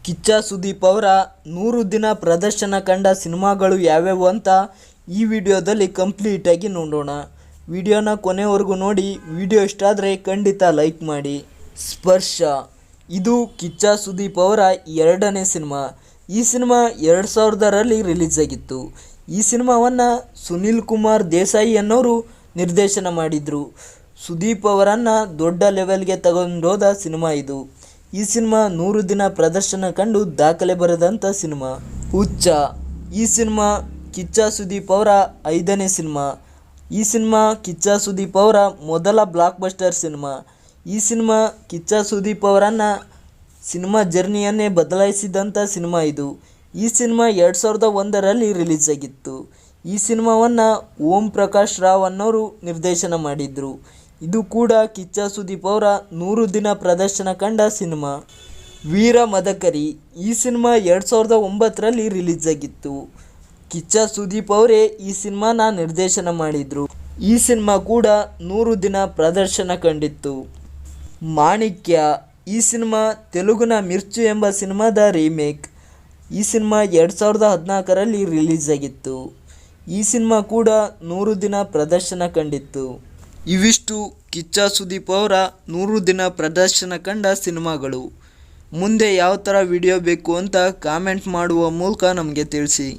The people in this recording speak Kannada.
ಕಿಚ್ಚ ಸುದೀಪ್ ಅವರ 100 ದಿನ ಪ್ರದರ್ಶನ ಕಂಡ ಸಿನಿಮಾಗಳು ಯಾವ್ಯಾವು ಅಂತ ಈ ವಿಡಿಯೋದಲ್ಲಿ ಕಂಪ್ಲೀಟಾಗಿ ನೋಡೋಣ. ವಿಡಿಯೋನ ಕೊನೆವರೆಗೂ ನೋಡಿ. ವಿಡಿಯೋ ಇಷ್ಟ ಆದರೆ ಖಂಡಿತ ಲೈಕ್ ಮಾಡಿ. ಸ್ಪರ್ಶ, ಇದು ಕಿಚ್ಚ ಸುದೀಪ್ ಅವರ 2ನೇ ಸಿನಿಮಾ. ಈ ಸಿನಿಮಾ 2000ರಲ್ಲಿ ರಿಲೀಸ್ ಆಗಿತ್ತು. ಈ ಸಿನಿಮಾವನ್ನು ಸುನಿಲ್ ಕುಮಾರ್ ದೇಸಾಯಿ ಅನ್ನೋರು ನಿರ್ದೇಶನ ಮಾಡಿದರು. ಸುದೀಪ್ ಅವರನ್ನು ದೊಡ್ಡ ಲೆವೆಲ್ಗೆ ತಗೊಂಡೋದ ಸಿನಿಮಾ ಇದು. ಈ ಸಿನಿಮಾ 100 ದಿನ ಪ್ರದರ್ಶನ ಕಂಡು ದಾಖಲೆ ಬರೆದಂಥ ಸಿನಿಮಾ. ಹುಚ್ಚ, ಈ ಸಿನಿಮಾ ಕಿಚ್ಚ ಸುದೀಪ್ ಅವರ 5ನೇ ಸಿನಿಮಾ. ಈ ಸಿನಿಮಾ ಕಿಚ್ಚ ಸುದೀಪ್ ಅವರ ಮೊದಲ ಬ್ಲಾಕ್ ಬಸ್ಟರ್ ಸಿನಿಮಾ. ಈ ಸಿನಿಮಾ ಕಿಚ್ಚ ಸುದೀಪ್ ಅವರನ್ನು ಸಿನಿಮಾ ಜರ್ನಿಯನ್ನೇ ಬದಲಾಯಿಸಿದಂಥ ಸಿನಿಮಾ ಇದು. ಈ ಸಿನಿಮಾ 2001ರಲ್ಲಿ ರಿಲೀಸ್ ಆಗಿತ್ತು. ಈ ಸಿನಿಮಾವನ್ನು ಓಂ ಪ್ರಕಾಶ್ ರಾವ್ ಅನ್ನೋರು ನಿರ್ದೇಶನ ಮಾಡಿದರು. ಇದು ಕೂಡ ಕಿಚ್ಚ ಸುದೀಪ್ ಅವರ 100 ದಿನ ಪ್ರದರ್ಶನ ಕಂಡ ಸಿನಿಮಾ. ವೀರ ಮದಕರಿ, ಈ ಸಿನಿಮಾ 2009ರಲ್ಲಿ ರಿಲೀಸ್ ಆಗಿತ್ತು. ಕಿಚ್ಚ ಸುದೀಪ್ ಅವರೇ ಈ ಸಿನಿಮಾನ ನಿರ್ದೇಶನ ಮಾಡಿದರು. ಈ ಸಿನಿಮಾ ಕೂಡ 100 ದಿನ ಪ್ರದರ್ಶನ ಕಂಡಿತ್ತು. ಮಾಣಿಕ್ಯ, ಈ ಸಿನಿಮಾ ತೆಲುಗಿನ ಮಿರ್ಚು ಎಂಬ ಸಿನಿಮಾದ ರೀಮೇಕ್. ಈ ಸಿನಿಮಾ 2014ರಲ್ಲಿ ರಿಲೀಸ್ ಆಗಿತ್ತು. ಈ ಸಿನಿಮಾ ಕೂಡ 100 ದಿನ ಪ್ರದರ್ಶನ ಕಂಡಿತ್ತು. ಇವಿಷ್ಟು ಕಿಚ್ಚ ಸುದೀಪ್ ಅವರ 100 ದಿನ ಪ್ರದರ್ಶನ ಕಂಡ ಸಿನಿಮಾಗಳು. ಮುಂದೆ ಯಾವ ಥರ ವಿಡಿಯೋ ಬೇಕು ಅಂತ ಕಾಮೆಂಟ್ ಮಾಡುವ ಮೂಲಕ ನಮಗೆ ತಿಳಿಸಿ.